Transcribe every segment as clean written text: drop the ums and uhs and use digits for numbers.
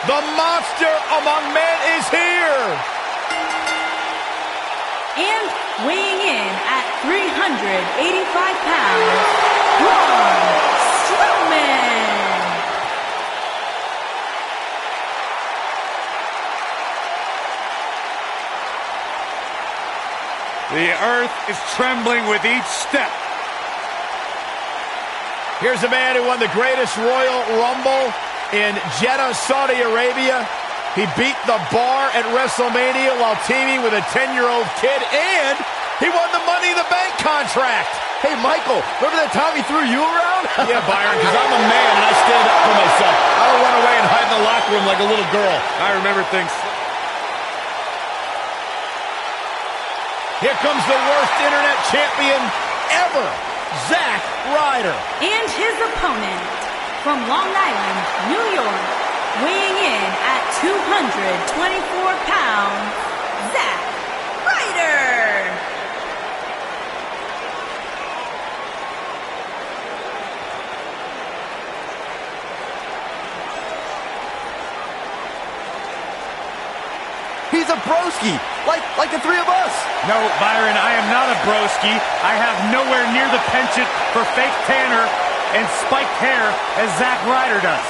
The monster among men is here! And weighing in at 385 pounds, Braun Strowman! The earth is trembling with each step. Here's a man who won the greatest Royal Rumble in Jeddah, Saudi Arabia. He beat the Bar at WrestleMania while teaming with a 10-year-old kid, and he won the Money in the Bank contract. Hey, Michael, remember that time he threw you around? Yeah, Byron, because I'm a man and I stand up for myself. I don't run away and hide in the locker room like a little girl. I remember things. Here comes the worst internet champion ever, Zack Ryder. And his opponent, from Long Island, New York, weighing in at 224 pounds, Zack Ryder. He's a broski, like the three of us. No, Byron, I am not a broski. I have nowhere near the penchant for fake tanner and spiked hair as Zack Ryder does.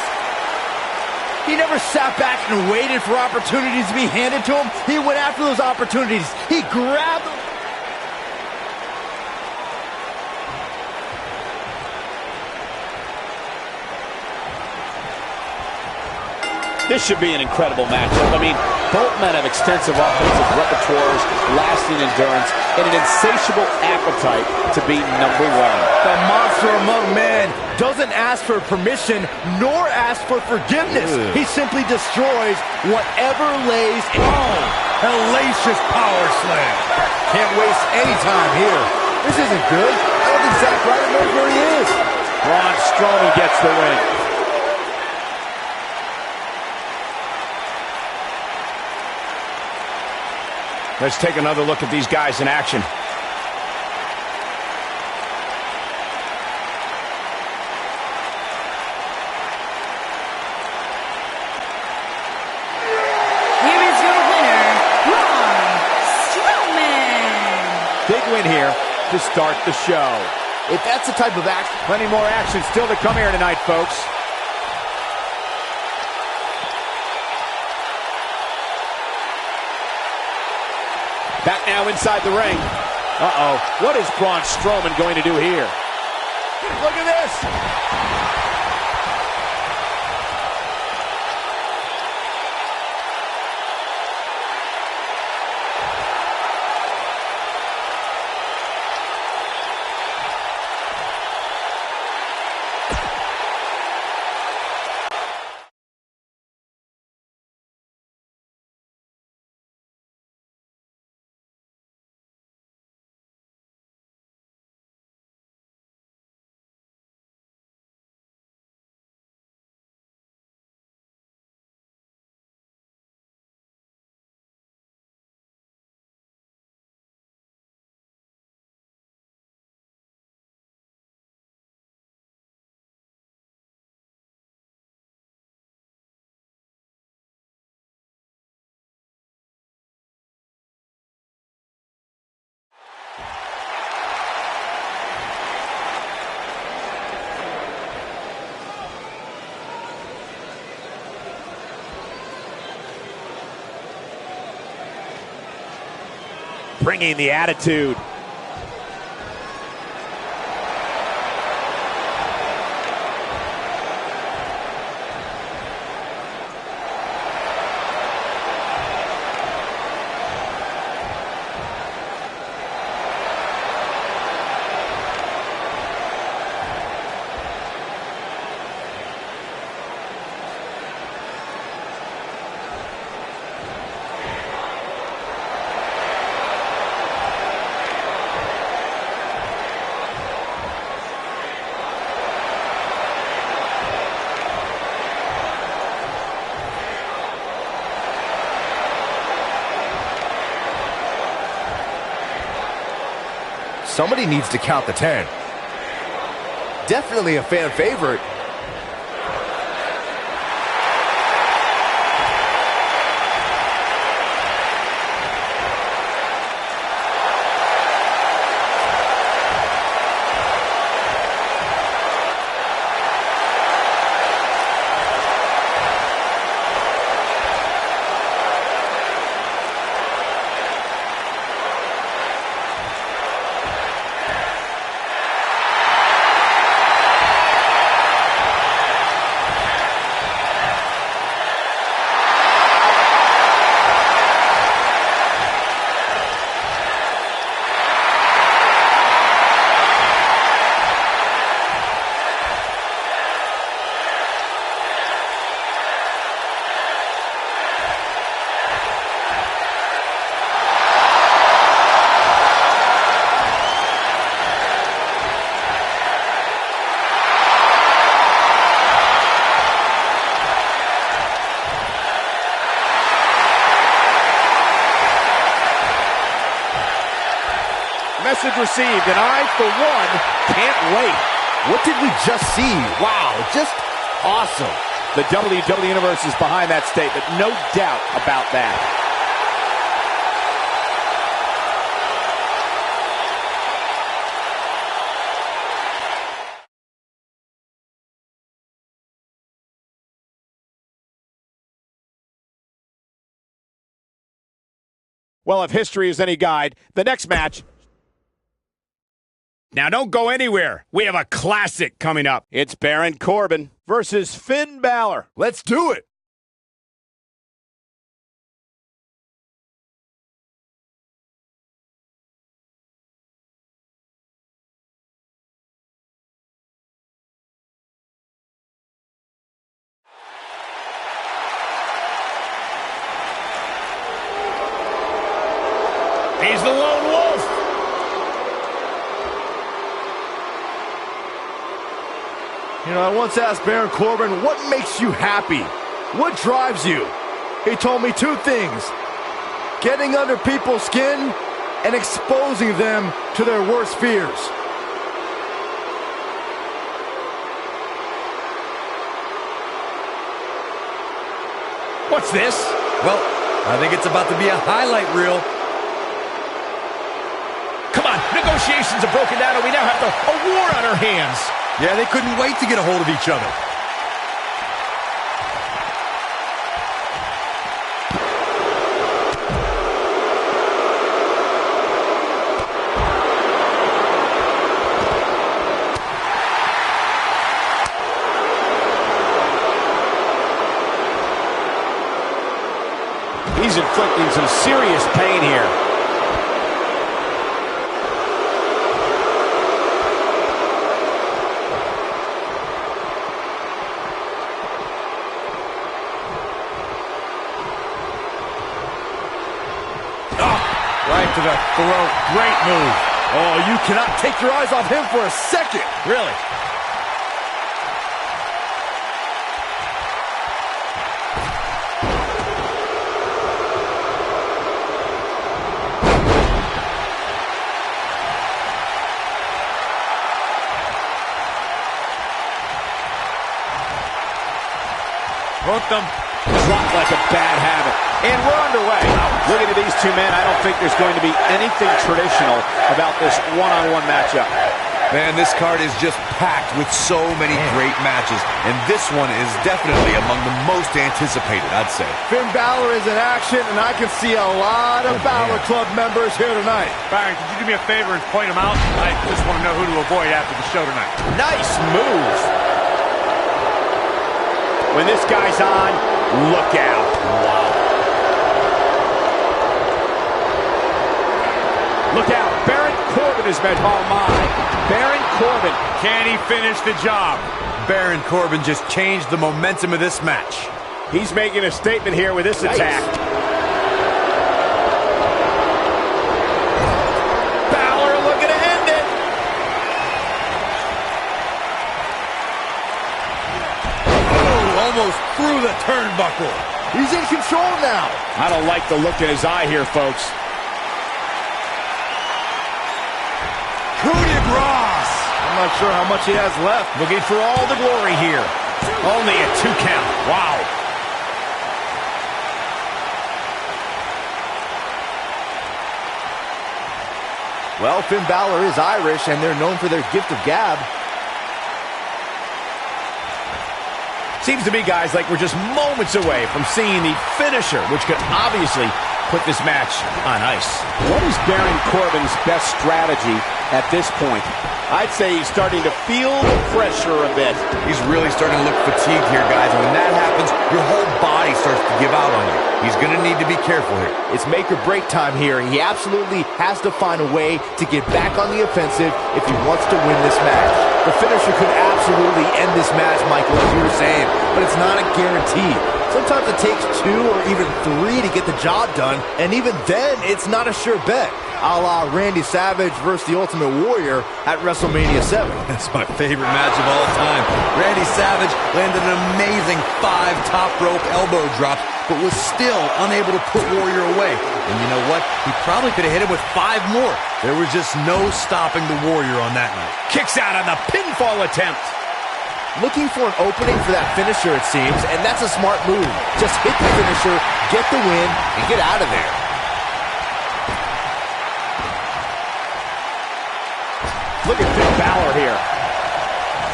He never sat back and waited for opportunities to be handed to him. He went after those opportunities. He grabbed them. This should be an incredible matchup. I mean, both men have extensive offensive repertoires, lasting endurance, and an insatiable appetite to be number one. The monster among men doesn't ask for permission nor ask for forgiveness. He simply destroys whatever lays in. Oh, hellacious power slam. Can't waste any time here. This isn't good. I don't think Zack Ryder knows where he is. Braun Strowman gets the win. Let's take another look at these guys in action. Here is your winner, Braun Strowman. Big win here to start the show. If that's the type of action, plenty more action still to come here tonight, folks. Back now inside the ring. Uh-oh. What is Braun Strowman going to do here? Look at this. Bringing the attitude. Somebody needs to count the 10. Definitely a fan favorite. message received, and I, for one, can't wait. What did we just see? Wow, just awesome. The WWE Universe is behind that statement, no doubt about that. Well, if history is any guide, the next match... Now don't go anywhere. We have a classic coming up. It's Baron Corbin versus Finn Balor. Let's do it. He's the lone wolf. You know, I once asked Baron Corbin, what makes you happy? What drives you? He told me two things: getting under people's skin and exposing them to their worst fears. What's this? Well, I think it's about to be a highlight reel. Come on, negotiations have broken down and we now have a war on our hands. Yeah, they couldn't wait to get a hold of each other. He's inflicting some serious pain here. Right to the throat. Great move. Oh, you cannot take your eyes off him for a second. Really? Hooked them. Dropped like a bad habit. And we're underway. Looking at these two men, I don't think there's going to be anything traditional about this one-on-one matchup. Man, this card is just packed with so many great matches, and this one is definitely among the most anticipated, I'd say. Finn Balor is in action, and I can see a lot of Balor Club members here tonight. Byron, could you do me a favor and point them out? I just want to know who to avoid after the show tonight. Nice move. When this guy's on, look out. Wow. Look out. Baron Corbin is met. Oh, my. Baron Corbin. Can he finish the job? Baron Corbin just changed the momentum of this match. He's making a statement here with this attack. Balor looking to end it. Oh, almost through the turnbuckle. He's in control now. I don't like the look in his eye here, folks. I'm not sure how much he has left. Looking for all the glory here. Only a 2 count. Wow. Well, Finn Balor is Irish, and they're known for their gift of gab. Seems to me, guys, like we're just moments away from seeing the finisher, which could obviously put this match on ice. What is Baron Corbin's best strategy at this point? I'd say he's starting to feel the pressure a bit. He's really starting to look fatigued here, guys, and when that happens, your whole body starts to give out on you. He's going to need to be careful here. It's make or break time here. He absolutely has to find a way to get back on the offensive if he wants to win this match. The finisher could absolutely end this match, Michael, as you were saying, but it's not a guarantee. Sometimes it takes 2 or even 3 to get the job done, and even then, it's not a sure bet. A la Randy Savage versus the Ultimate Warrior at WrestleMania 7. That's my favorite match of all time. Randy Savage landed an amazing 5 top rope elbow drops but was still unable to put Warrior away. And you know what? He probably could have hit him with 5 more. There was just no stopping the Warrior on that night. Kicks out on the pinfall attempt. Looking for an opening for that finisher, it seems, and that's a smart move. Just hit the finisher, get the win, and get out of there. Look at Finn Balor here.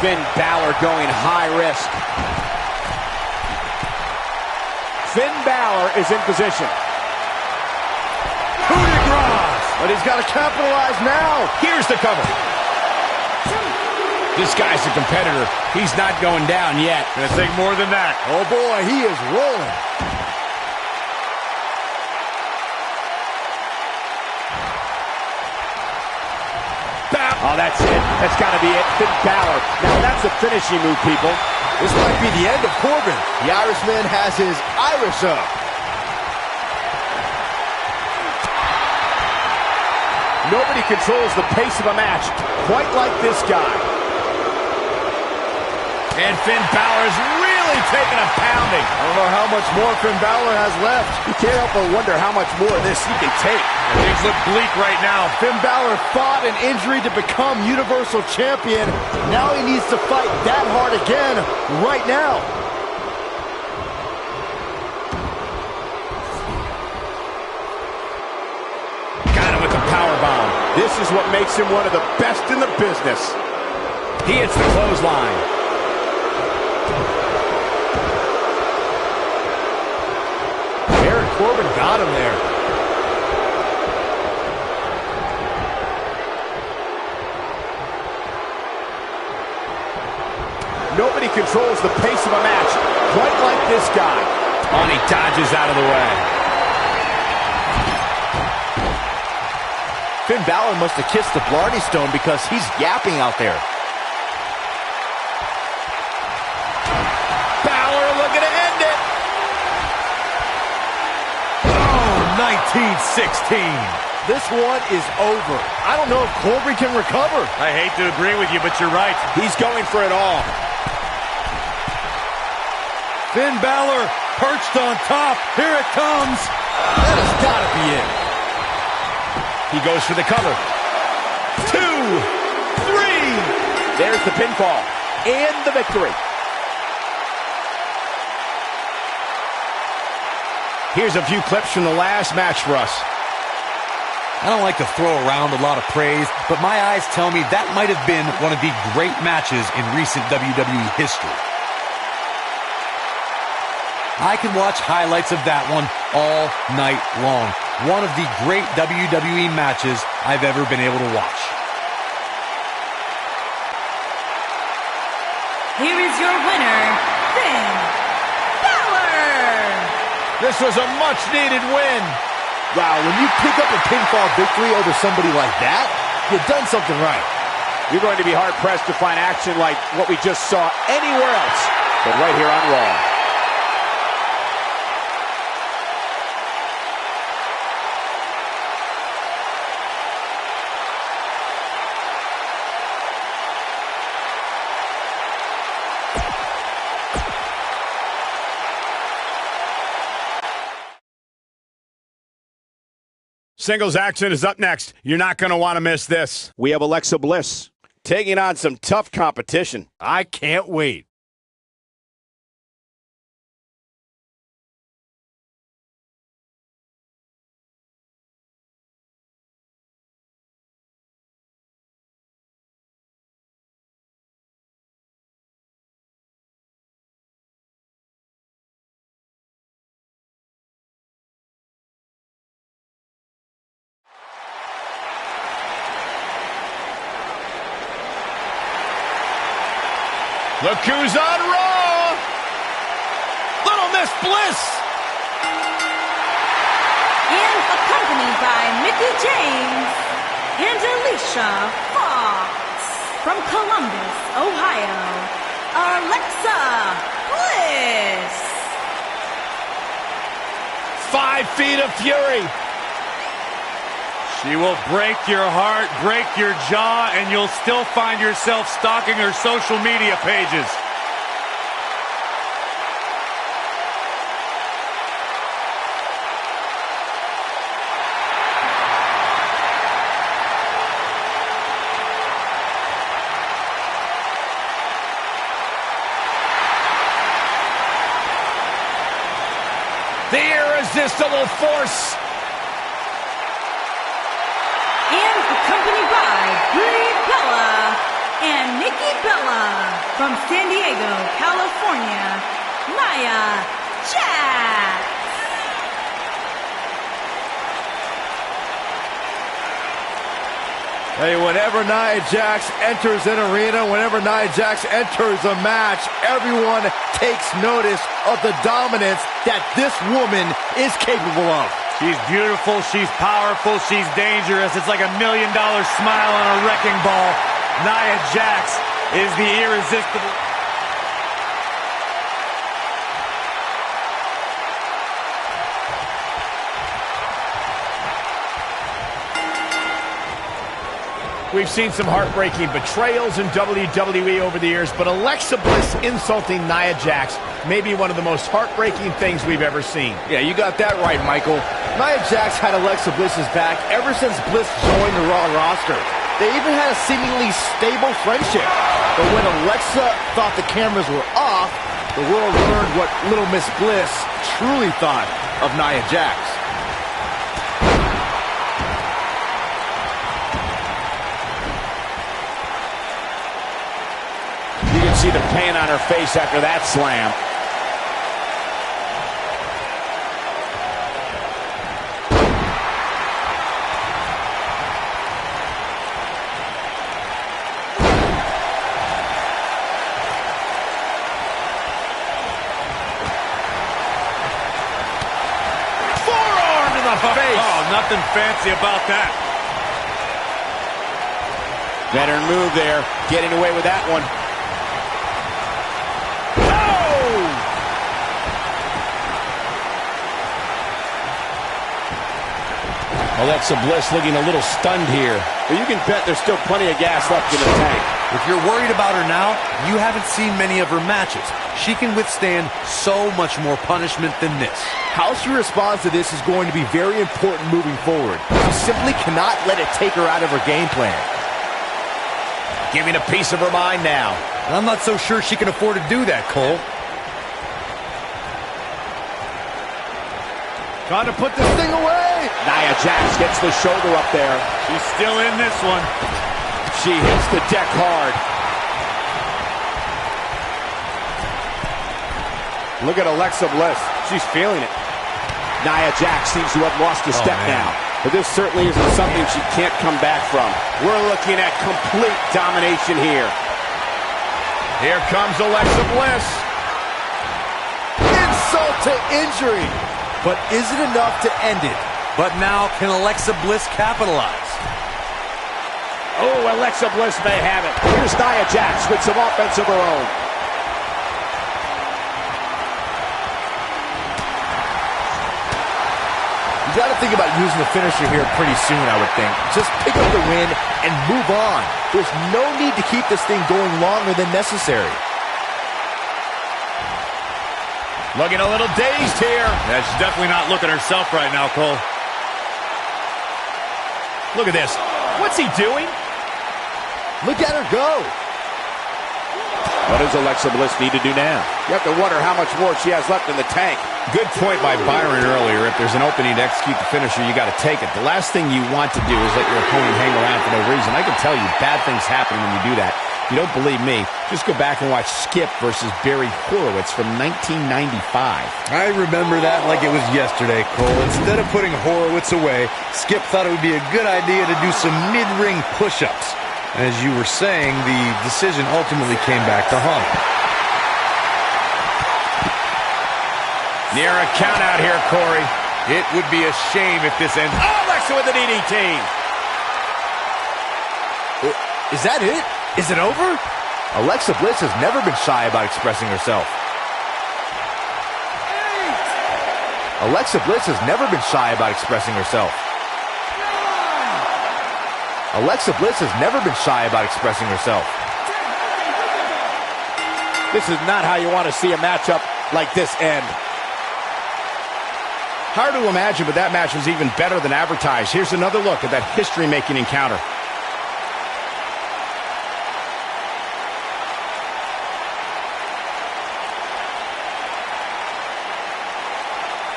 Finn Balor going high risk. Finn Balor is in position. Coup de grace. But he's got to capitalize now. Here's the cover. This guy's a competitor. He's not going down yet. Gonna take more than that. Oh boy, he is rolling. Oh, that's it. That's got to be it. Finn Balor. Now that's a finishing move, people. This might be the end of Corbin. The Irishman has his Irish up. Nobody controls the pace of a match quite like this guy. And Finn Balor's really taking a pounding. I don't know how much more Finn Balor has left. You can't help but wonder how much more of this he can take. Things look bleak right now. Finn Balor fought an injury to become Universal Champion. Now he needs to fight that hard again, right now. Got him with the powerbomb. This is what makes him one of the best in the business. He hits the clothesline. Corbin got him there. Nobody controls the pace of a match quite like this guy. Oh, and he dodges out of the way. Finn Balor must have kissed the Blarney Stone because he's yapping out there. Balor looking to end it. 1916. This one is over. I don't know if Corbin can recover. I hate to agree with you, but you're right. He's going for it all. Finn Balor perched on top. Here it comes. That has got to be it. He goes for the cover. 2, 3. There's the pinfall and the victory. Here's a few clips from the last match for us. I don't like to throw around a lot of praise, but my eyes tell me that might have been one of the great matches in recent WWE history. I can watch highlights of that one all night long. One of the great WWE matches I've ever been able to watch. Here is your winner, Finn Balor. This was a much-needed win. Wow, when you pick up a pinfall victory over somebody like that, you've done something right. You're going to be hard-pressed to find action like what we just saw anywhere else, but right here on Raw. Singles action is up next. You're not going to want to miss this. We have Alexa Bliss taking on some tough competition. I can't wait. Look who's on Raw! Little Miss Bliss! And accompanied by Mickie James and Alicia Fox. From Columbus, Ohio, Alexa Bliss. 5 feet of fury. She will break your heart, break your jaw, and you'll still find yourself stalking her social media pages. irresistible force. And accompanied by Brie Bella and Nikki Bella from San Diego, California, Nia Jax. Hey, whenever Nia Jax enters an arena, whenever Nia Jax enters a match, everyone takes notice of the dominance that this woman is capable of. She's beautiful, she's powerful, she's dangerous. It's like $1 million smile on a wrecking ball. Nia Jax is the irresistible. We've seen some heartbreaking betrayals in WWE over the years, but Alexa Bliss insulting Nia Jax may be one of the most heartbreaking things we've ever seen. Yeah, you got that right, Michael. Nia Jax had Alexa Bliss's back ever since Bliss joined the Raw roster. They even had a seemingly stable friendship. But when Alexa thought the cameras were off, the world learned what Little Miss Bliss truly thought of Nia Jax. See the pain on her face after that slam. Forearm to the face. Oh, nothing fancy about that. Veteran move there, getting away with that one. Alexa Bliss looking a little stunned here. But you can bet there's still plenty of gas left in the tank. If you're worried about her now, you haven't seen many of her matches. She can withstand so much more punishment than this. How she responds to this is going to be very important moving forward. She simply cannot let it take her out of her game plan. Giving a piece of her mind now. And I'm not so sure she can afford to do that, Cole. Trying to put this thing away. Nia Jax gets the shoulder up there. She's still in this one. She hits the deck hard. Look at Alexa Bliss. She's feeling it. Nia Jax seems to have lost a step now. But this certainly isn't something she can't come back from. We're looking at complete domination here. Here comes Alexa Bliss. Insult to injury. But is it enough to end it? But now, can Alexa Bliss capitalize? Oh, Alexa Bliss may have it. Here's Nia Jax with some offense of her own. You got to think about using the finisher here pretty soon, I would think. Just pick up the win and move on. There's no need to keep this thing going longer than necessary. Looking a little dazed here. Yeah, she's definitely not looking herself right now, Cole. Look at this. What's he doing? Look at her go. What does Alexa Bliss need to do now? You have to wonder how much more she has left in the tank. Good point by Byron earlier. If there's an opening to execute the finisher, you got to take it. The last thing you want to do is let your opponent hang around for no reason. I can tell you bad things happen when you do that. If you don't believe me, just go back and watch Skip versus Barry Horowitz from 1995. I remember that like it was yesterday, Cole. Instead of putting Horowitz away, Skip thought it would be a good idea to do some mid-ring push-ups. As you were saying, the decision ultimately came back to haunt him. Near a count out here, Corey. It would be a shame if this ends. Oh, Alexa with an DDT. Is that it? Is it over? Alexa Bliss has never been shy about expressing herself. Alexa Bliss has never been shy about expressing herself. Alexa Bliss has never been shy about expressing herself. This is not how you want to see a matchup like this end. Hard to imagine, but that match was even better than advertised. Here's another look at that history-making encounter.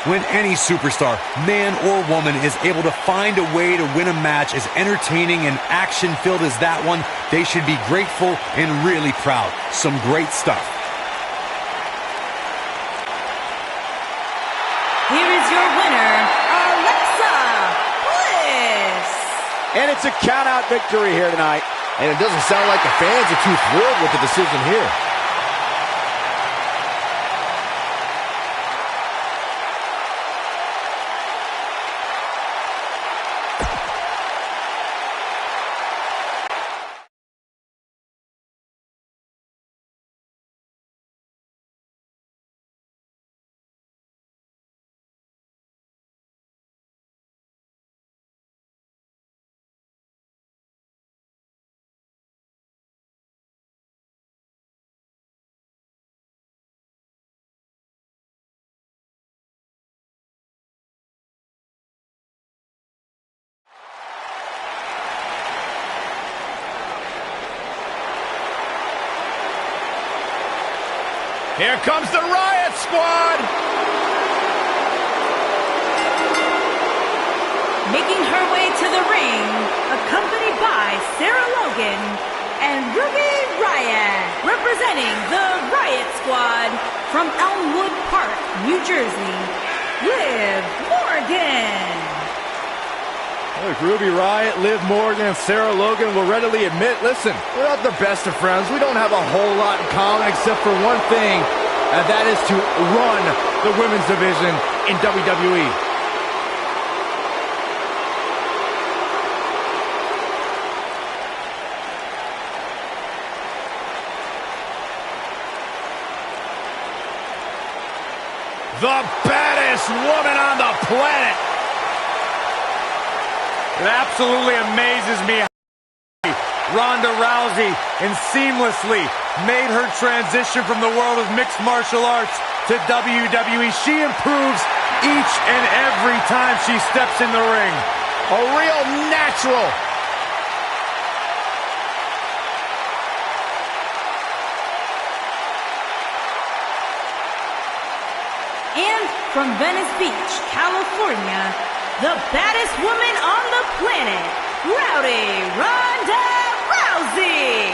when any superstar, man or woman, is able to find a way to win a match as entertaining and action-filled as that one, they should be grateful and really proud. Some great stuff. Here is your winner, Alexa Bliss. And it's a count-out victory here tonight. And it doesn't sound like the fans are too thrilled with the decision here. Here comes the Riott Squad. Making her way to the ring, accompanied by Sarah Logan and Riott, representing the Riott Squad from Elmwood Park, New Jersey, Liv Morgan. Look, Ruby Riott, Liv Morgan, and Sarah Logan will readily admit, listen, we're not the best of friends. We don't have a whole lot in common except for one thing, and that is to run the women's division in WWE. The baddest woman on the planet. It absolutely amazes me how Ronda Rousey and seamlessly made her transition from the world of mixed martial arts to WWE. She improves each and every time she steps in the ring. A real natural. And from Venice Beach, California, the baddest woman on the planet, Ronda Rousey.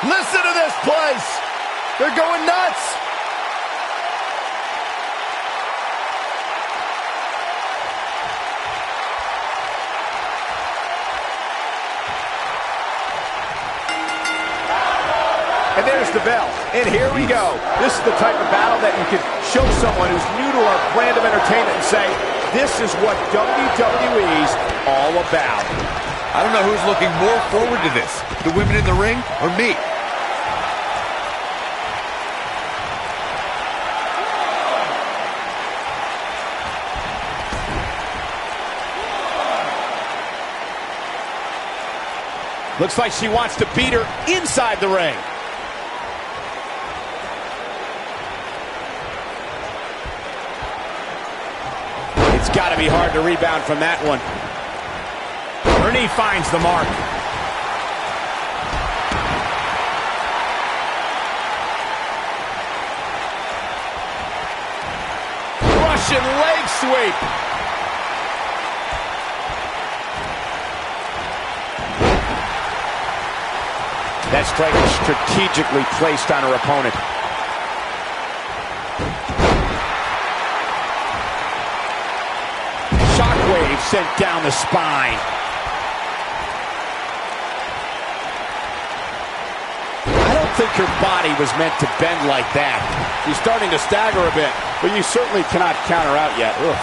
Listen to this place. They're going nuts. And there's the bell. And here we go. This is the type of battle that you can show someone who's new to our brand of entertainment and say, this is what WWE's all about. I don't know who's looking more forward to this, the women in the ring or me. Looks like she wants to beat her inside the ring. It's got to be hard to rebound from that one. Her knee finds the mark. Russian leg sweep. That strike is strategically placed on her opponent. Shockwave sent down the spine. I don't think her body was meant to bend like that. She's starting to stagger a bit, but you certainly cannot count her out yet. Ugh.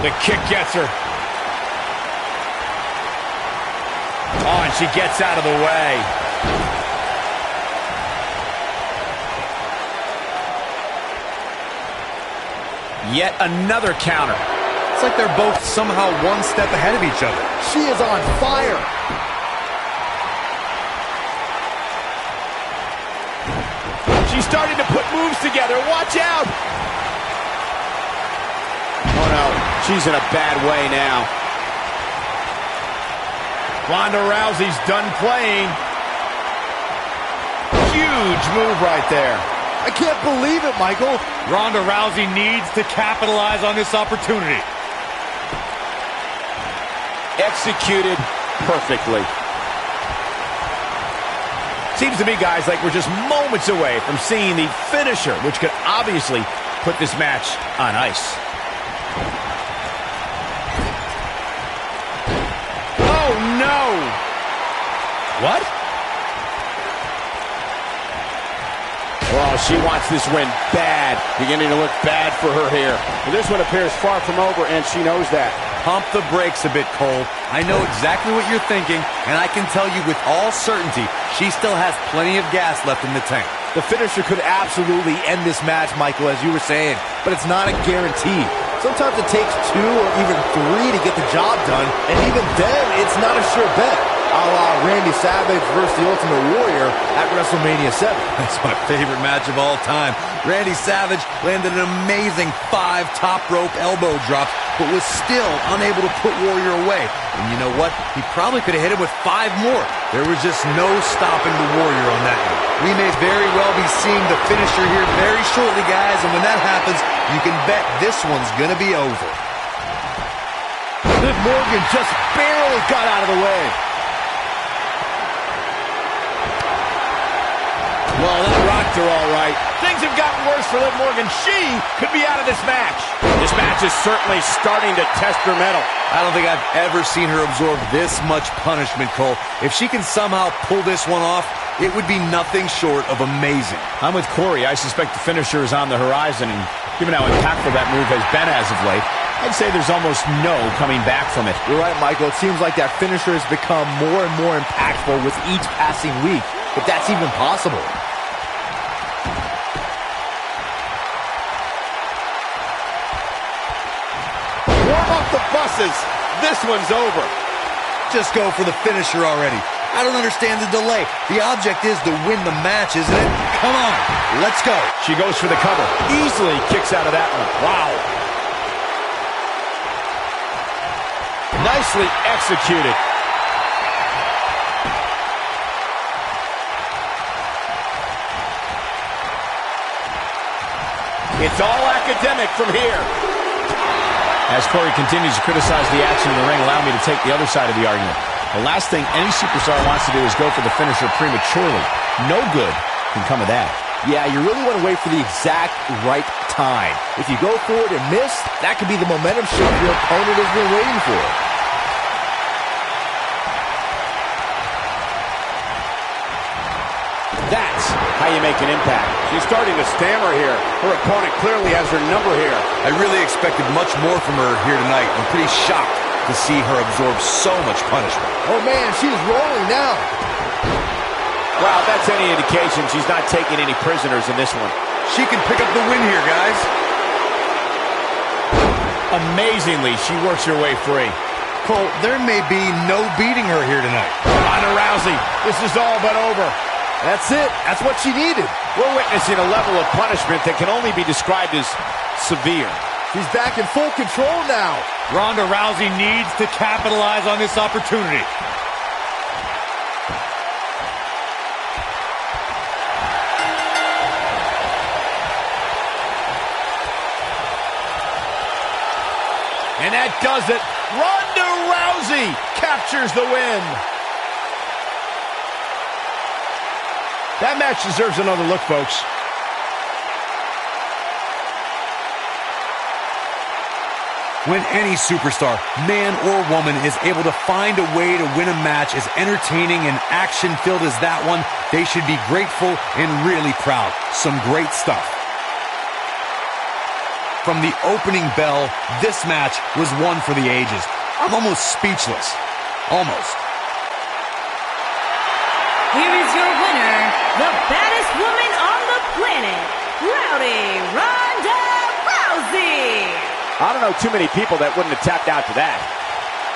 The kick gets her. Oh, and she gets out of the way. Yet another counter. It's like they're both somehow one step ahead of each other. She is on fire. She's starting to put moves together. Watch out. Oh, no. She's in a bad way now. Ronda Rousey's done playing. Huge move right there. I can't believe it, Michael. Ronda Rousey needs to capitalize on this opportunity. Executed perfectly. Seems to me, guys, like we're just moments away from seeing the finisher, which could obviously put this match on ice. Oh, no! What? Oh, she wants this win bad. Beginning to look bad for her here. Well, this one appears far from over, and she knows that. Pump the brakes a bit, Cole. I know exactly what you're thinking, and I can tell you with all certainty, she still has plenty of gas left in the tank. The finisher could absolutely end this match, Michael, as you were saying, but it's not a guarantee. Sometimes it takes 2 or even 3 to get the job done, and even then, it's not a sure bet. A la Randy Savage versus the Ultimate Warrior at WrestleMania 7. That's my favorite match of all time. Randy Savage landed an amazing 5 top rope elbow drops, but was still unable to put Warrior away. And you know what? He probably could have hit him with 5 more. There was just no stopping the Warrior on that one. We may very well be seeing the finisher here very shortly, guys, and when that happens, you can bet this one's gonna be over. Liv Morgan just barely got out of the way. Well, that rocked her all right. Things have gotten worse for Liv Morgan. She could be out of this match. This match is certainly starting to test her mettle. I don't think I've ever seen her absorb this much punishment, Cole. If she can somehow pull this one off, it would be nothing short of amazing. I'm with Corey. I suspect the finisher is on the horizon, and given how impactful that move has been as of late, I'd say there's almost no coming back from it. You're right, Michael. It seems like that finisher has become more and more impactful with each passing week, if that's even possible. Warm up the buses. This one's over. Just go for the finisher already. I don't understand the delay. The object is to win the match, isn't it? Come on, let's go. She goes for the cover. Easily kicks out of that one. Wow. Nicely executed. It's all academic from here. As Corey continues to criticize the action in the ring, allow me to take the other side of the argument. The last thing any superstar wants to do is go for the finisher prematurely. No good can come of that. Yeah, you really want to wait for the exact right time. If you go for it and miss, that could be the momentum shift your opponent has been waiting for. That's how you make an impact. She's starting to stammer here. Her opponent clearly has her number here. I really expected much more from her here tonight. I'm pretty shocked to see her absorb so much punishment. Oh man, she's rolling now. Wow, if that's any indication, she's not taking any prisoners in this one. She can pick up the win here, guys. Amazingly, she works her way free. Cole, there may be no beating her here tonight. Ronda Rousey, this is all but over. That's it. That's what she needed. We're witnessing a level of punishment that can only be described as severe. She's back in full control now. Ronda Rousey needs to capitalize on this opportunity. And that does it. Ronda Rousey captures the win. That match deserves another look, folks. When any superstar, man or woman, is able to find a way to win a match as entertaining and action-filled as that one, they should be grateful and really proud. Some great stuff. From the opening bell, this match was one for the ages. I'm almost speechless. Almost. Here is your winner, the baddest woman on the planet, Rowdy Ronda Rousey. I don't know too many people that wouldn't have tapped out to that.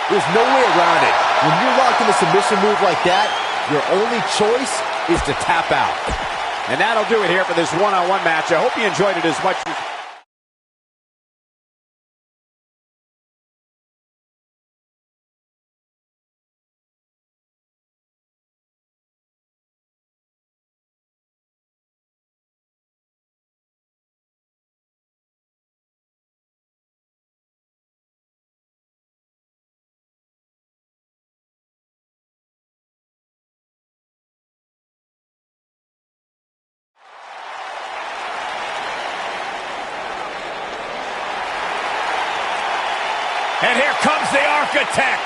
There's no way around it. When you're locked in a submission move like that, your only choice is to tap out. And that'll do it here for this one-on-one match. I hope you enjoyed it as much as... And here comes the Architect.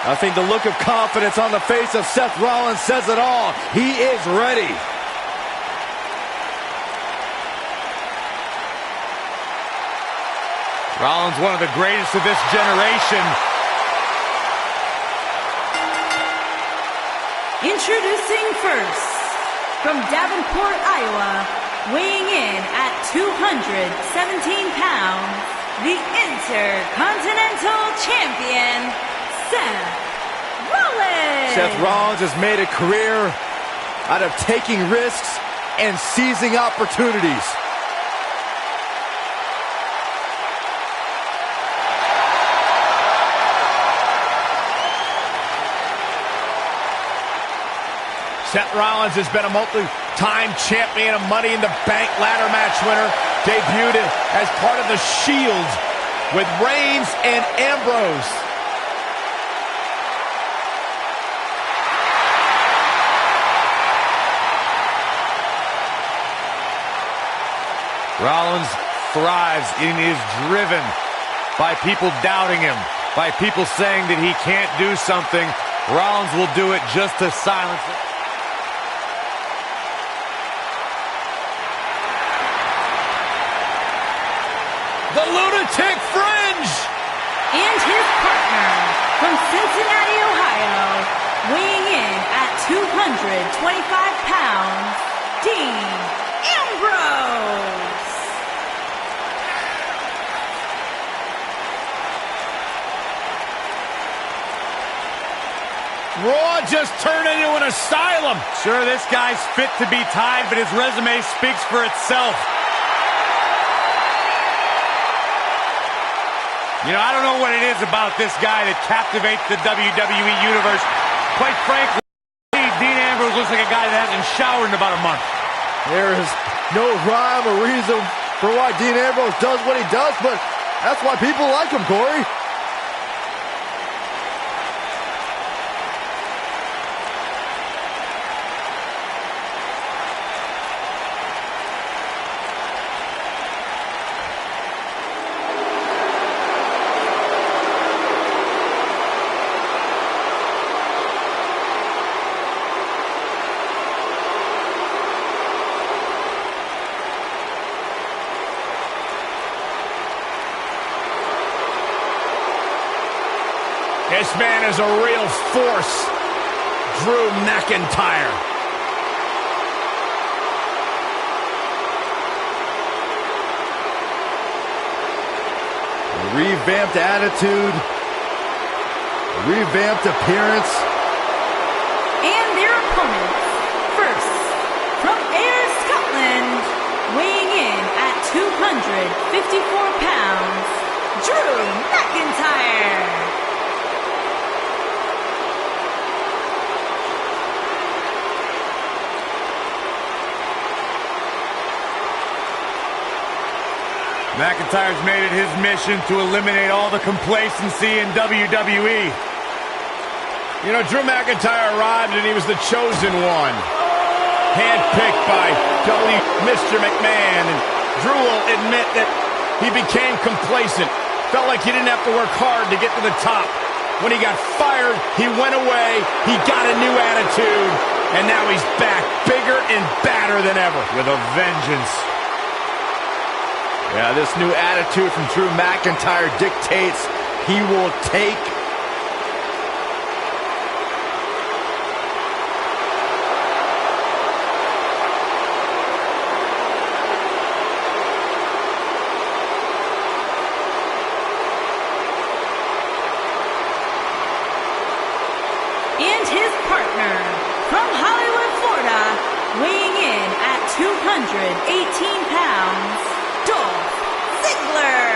I think the look of confidence on the face of Seth Rollins says it all. He is ready. Rollins, one of the greatest of this generation. Introducing first, from Davenport, Iowa, weighing in at 217 pounds, the Intercontinental Champion, Seth Rollins. Seth Rollins has made a career out of taking risks and seizing opportunities. Seth Rollins has been a multi-time champion, a Money in the Bank ladder match winner, debuted as part of the Shield with Reigns and Ambrose. Rollins thrives and is driven by people doubting him, by people saying that he can't do something. Rollins will do it just to silence it. The Lunatic Fringe! And his partner, from Cincinnati, Ohio, weighing in at 225 pounds, Dean Ambrose. Raw just turned into an asylum. Sure, this guy's fit to be tied, but his resume speaks for itself. You know, I don't know what it is about this guy that captivates the WWE Universe. Quite frankly, Dean Ambrose looks like a guy that hasn't showered in about a month. There is no rhyme or reason for why Dean Ambrose does what he does, but that's why people like him, Corey. This man is a real force, Drew McIntyre. A revamped attitude, a revamped appearance. And their opponents, first, from Ayr, Scotland, weighing in at 254 pounds, Drew McIntyre. McIntyre's made it his mission to eliminate all the complacency in WWE. You know, Drew McIntyre arrived and he was the chosen one. Handpicked by Mr. McMahon. And Drew will admit that he became complacent. Felt like he didn't have to work hard to get to the top. When he got fired, he went away. He got a new attitude. And now he's back, bigger and badder than ever. With a vengeance. Yeah, this new attitude from Drew McIntyre dictates he will take. And his partner, from Hollywood, Florida, weighing in at 218 pounds, Ziggler.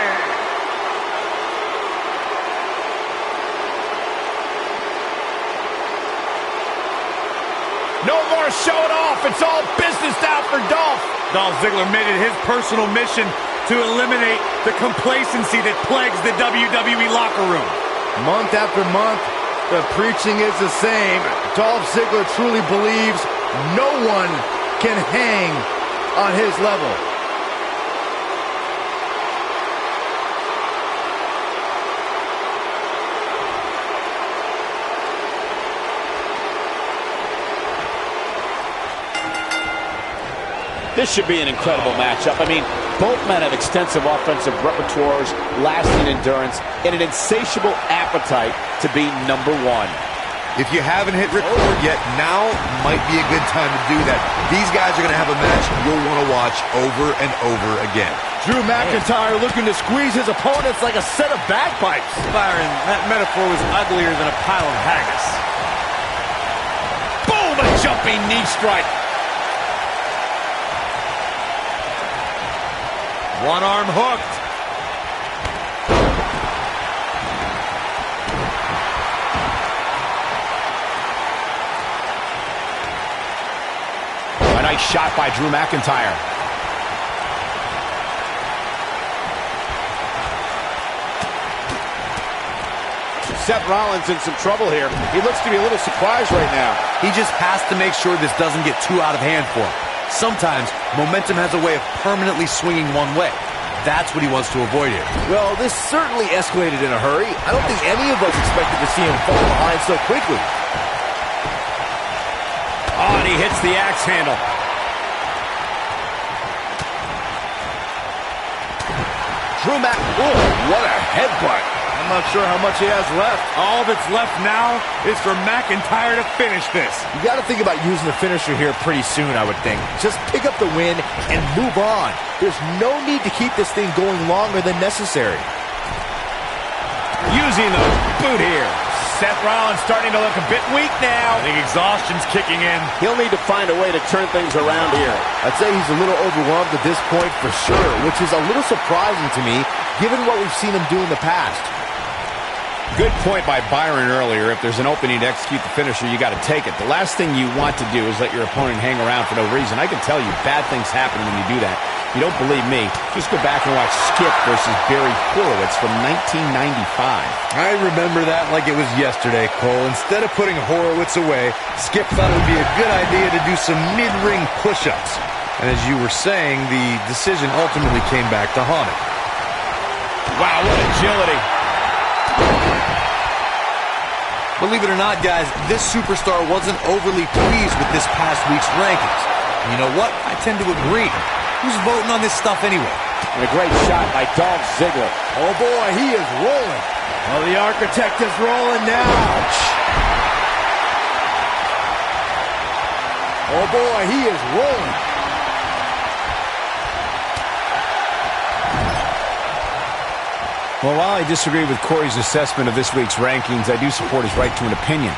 No more showing off. It's all business now for Dolph. Dolph Ziggler made it his personal mission to eliminate the complacency that plagues the WWE locker room. Month after month, the preaching is the same. Dolph Ziggler truly believes no one can hang on his level. This should be an incredible matchup. I mean, both men have extensive offensive repertoires, lasting endurance, and an insatiable appetite to be number one. If you haven't hit record yet, now might be a good time to do that. These guys are going to have a match you'll want to watch over and over again. Drew McIntyre looking to squeeze his opponents like a set of bagpipes. Byron, that metaphor was uglier than a pile of haggis. Boom, a jumping knee strike. One arm hooked. A nice shot by Drew McIntyre. Seth Rollins in some trouble here. He looks to be a little surprised right now. He just has to make sure this doesn't get too out of hand for him. Sometimes momentum has a way of permanently swinging one way. That's what he wants to avoid here. Well, this certainly escalated in a hurry. I don't think any of us expected to see him fall behind so quickly. Oh, and he hits the axe handle. Drew what a headbutt. I'm not sure how much he has left. All that's left now is for McIntyre to finish this. You got to think about using the finisher here pretty soon, I would think. Just pick up the win and move on. There's no need to keep this thing going longer than necessary. Using the boot here. Seth Rollins starting to look a bit weak now. I think exhaustion's kicking in. He'll need to find a way to turn things around here. I'd say he's a little overwhelmed at this point for sure, which is a little surprising to me, given what we've seen him do in the past. Good point by Byron earlier. If there's an opening to execute the finisher, you got to take it. The last thing you want to do is let your opponent hang around for no reason. I can tell you bad things happen when you do that. You don't believe me? Just go back and watch Skip versus Barry Horowitz from 1995. I remember that like it was yesterday, Cole. Instead of putting Horowitz away, Skip thought it would be a good idea to do some mid-ring push-ups. And as you were saying, the decision ultimately came back to haunt him. Wow, what agility. Believe it or not, guys, this superstar wasn't overly pleased with this past week's rankings. And you know what? I tend to agree. Who's voting on this stuff anyway? And a great shot by Dolph Ziggler. Oh boy, he is rolling. Oh, the Architect is rolling now. Oh boy, he is rolling. Well, while I disagree with Corey's assessment of this week's rankings, I do support his right to an opinion.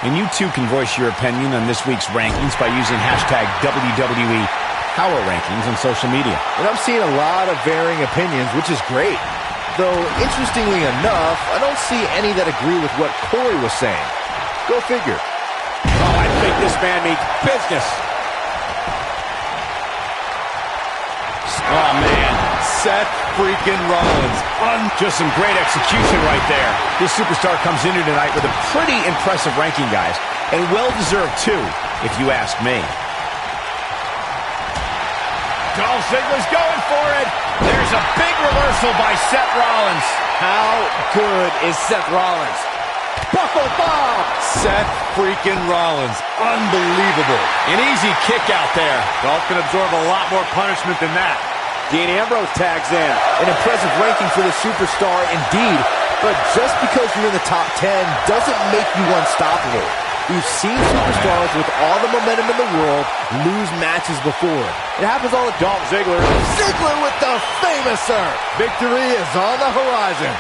And you too can voice your opinion on this week's rankings by using hashtag WWE Power Rankings on social media. And I'm seeing a lot of varying opinions, which is great. Though, interestingly enough, I don't see any that agree with what Corey was saying. Go figure. Oh, I think this man means business. Oh, man. Seth freaking Rollins. Just some great execution right there. This superstar comes in here tonight with a pretty impressive ranking, guys. And well-deserved, too, if you ask me. Dolph Ziggler's going for it. There's a big reversal by Seth Rollins. How good is Seth Rollins? Buckle bomb! Seth freaking Rollins. Unbelievable. An easy kick out there. Dolph can absorb a lot more punishment than that. Dean Ambrose tags in. An impressive ranking for the superstar indeed, but just because you're in the top 10 doesn't make you unstoppable. We've seen superstars with all the momentum in the world lose matches before. It happens all the time. Ziggler. Ziggler with the famouser. Victory is on the horizon.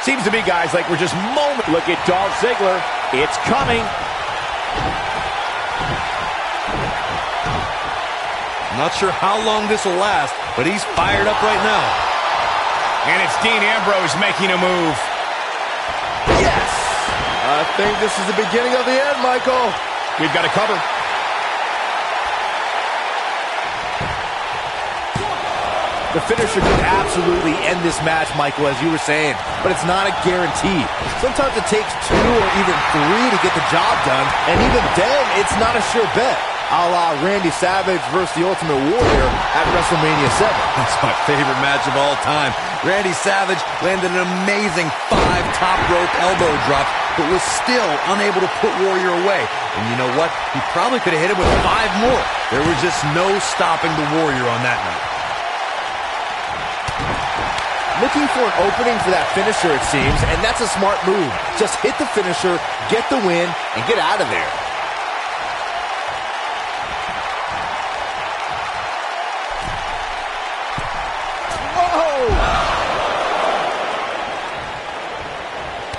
Seems to me, guys, like we're just moments. Look at Dolph Ziggler. It's coming. I'm not sure how long this will last, but he's fired up right now. And it's Dean Ambrose making a move. Yes! I think this is the beginning of the end, Michael. We've got to cover. The finisher could absolutely end this match, Michael, as you were saying, but it's not a guarantee. Sometimes it takes 2 or even 3 to get the job done, and even then, it's not a sure bet. A la Randy Savage versus the Ultimate Warrior at WrestleMania 7. That's my favorite match of all time. Randy Savage landed an amazing 5 top rope elbow drops, but was still unable to put Warrior away. And you know what? He probably could have hit him with 5 more. There was just no stopping the Warrior on that night. Looking for an opening for that finisher, it seems, and that's a smart move. Just hit the finisher, get the win, and get out of there.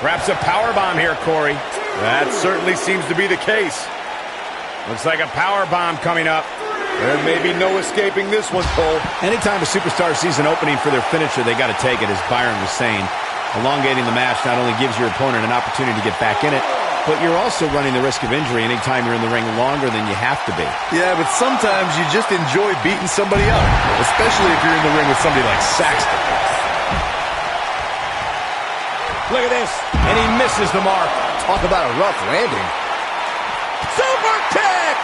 Perhaps a powerbomb here, Corey. That certainly seems to be the case. Looks like a powerbomb coming up. There may be no escaping this one, Cole. Anytime a superstar sees an opening for their finisher, they got to take it, as Byron was saying. Elongating the match not only gives your opponent an opportunity to get back in it, but you're also running the risk of injury anytime you're in the ring longer than you have to be. Yeah, but sometimes you just enjoy beating somebody up, especially if you're in the ring with somebody like Saxton. Look at this, and he misses the mark. Talk about a rough landing. Super kick!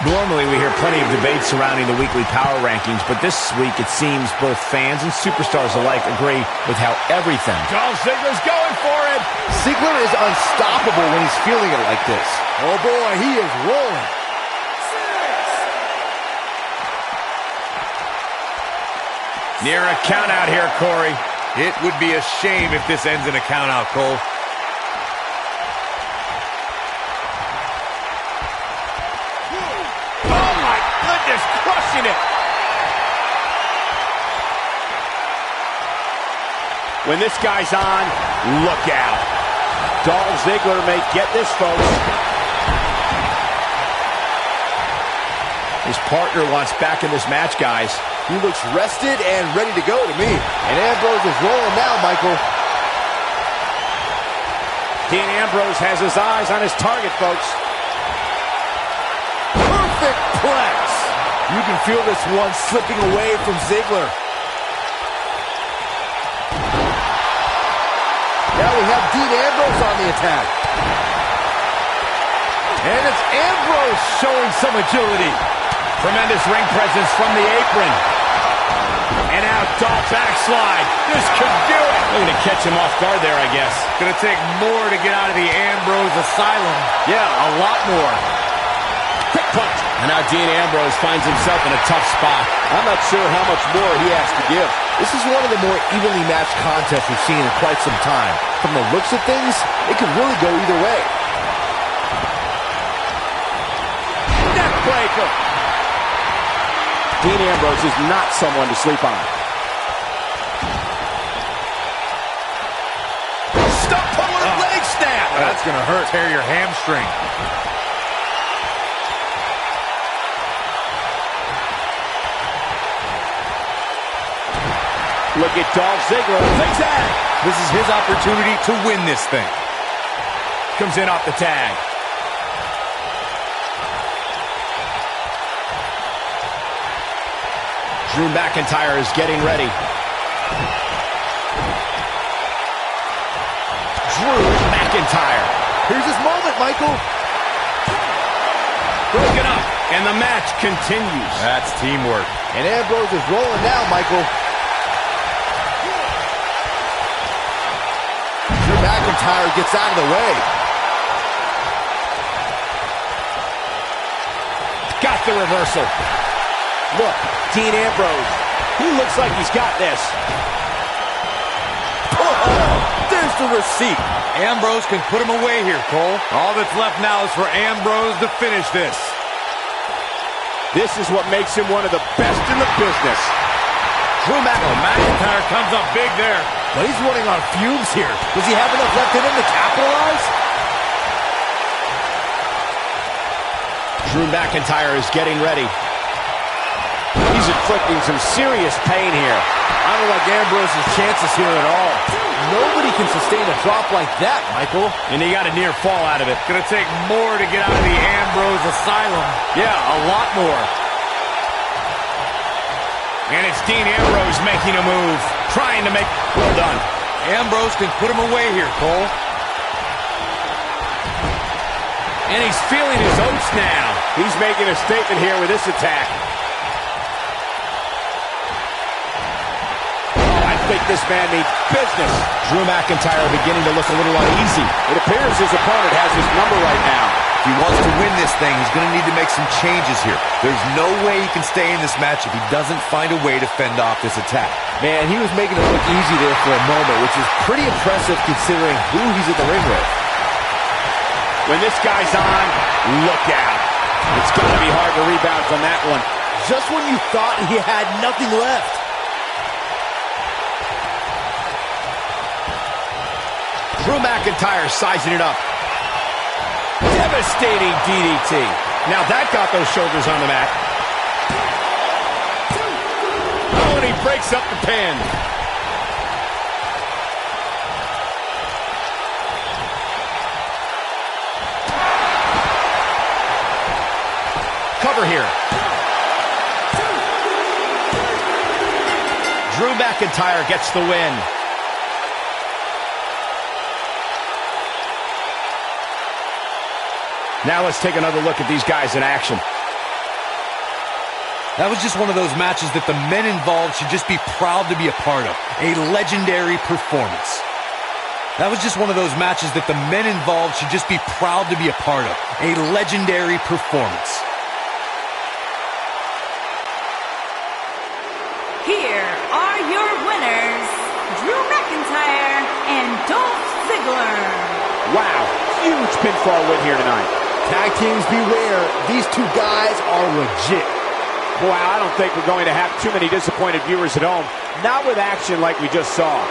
Normally, we hear plenty of debate surrounding the weekly power rankings, but this week it seems both fans and superstars alike agree with how everything. Dolph Ziggler's going for it. Ziggler is unstoppable when he's feeling it like this. Oh boy, he is rolling. Near a count out here, Corey. It would be a shame if this ends in a count out, Cole. Oh my goodness, crushing it. When this guy's on, look out. Dolph Ziggler may get this, folks. His partner wants back in this match, guys. He looks rested and ready to go to me. And Ambrose is rolling now, Michael. Dean Ambrose has his eyes on his target, folks. Perfect plex. You can feel this one slipping away from Ziggler. Now we have Dean Ambrose on the attack. And it's Ambrose showing some agility. Tremendous ring presence from the apron. And now Dolph backslide. This could do it. They're going to catch him off guard there, I guess. Going to take more to get out of the Ambrose asylum. Yeah, a lot more. Quick punch. And now Dean Ambrose finds himself in a tough spot. I'm not sure how much more he has to give. This is one of the more evenly matched contests we've seen in quite some time. From the looks of things, it could really go either way. Neckbreaker. Dean Ambrose is not someone to sleep on. Stump puller leg snap. That's going to hurt. Tear your hamstring. Look at Dolph Ziggler. Zigzag. This is his opportunity to win this thing. Comes in off the tag. Drew McIntyre is getting ready. Drew McIntyre. Here's his moment, Michael. Broken up, and the match continues. That's teamwork. And Ambrose is rolling now, Michael. McIntyre gets out of the way. Got the reversal. Look, Dean Ambrose. He looks like he's got this. Oh, there's the receipt. Ambrose can put him away here, Cole. All that's left now is for Ambrose to finish this. This is what makes him one of the best in the business. McIntyre comes up big there. But he's running on fumes here. Does he have enough left in him to capitalize? Drew McIntyre is getting ready. He's inflicting some serious pain here. I don't like Ambrose's chances here at all. Nobody can sustain a drop like that, Michael. And he got a near fall out of it. Gonna take more to get out of the Ambrose asylum. Yeah, a lot more. And it's Dean Ambrose making a move. Trying to make... Well done. Ambrose can put him away here, Cole. And he's feeling his oats now. He's making a statement here with this attack. I think this man means business. Drew McIntyre beginning to look a little uneasy. It appears his opponent has his number right now. If he wants to win this thing, he's going to need to make some changes here. There's no way he can stay in this match if he doesn't find a way to fend off this attack. Man, he was making it look easy there for a moment, which is pretty impressive considering who he's in the ring with. When this guy's on, look out. It's going to be hard to rebound from that one. Just when you thought he had nothing left. Drew McIntyre sizing it up. Devastating DDT. Now that got those shoulders on the mat. Oh, and he breaks up the pin. Cover here. Drew McIntyre gets the win. Now let's take another look at these guys in action. That was just one of those matches that the men involved should just be proud to be a part of. A legendary performance. That was just one of those matches that the men involved should just be proud to be a part of. A legendary performance. Here are your winners, Drew McIntyre and Dolph Ziggler. Wow, huge pinfall win here tonight. Tag teams beware. These two guys are legit. Wow, I don't think we're going to have too many disappointed viewers at home. Not with action like we just saw.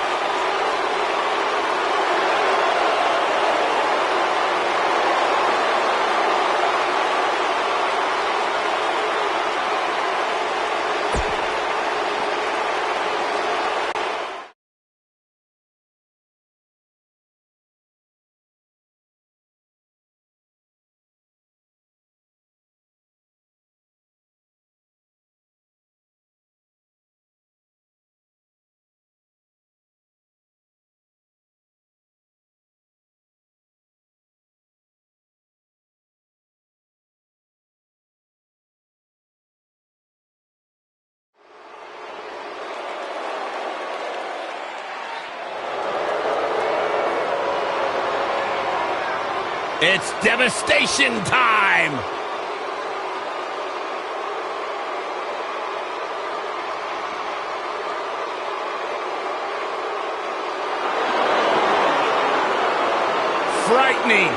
It's devastation time! Frightening.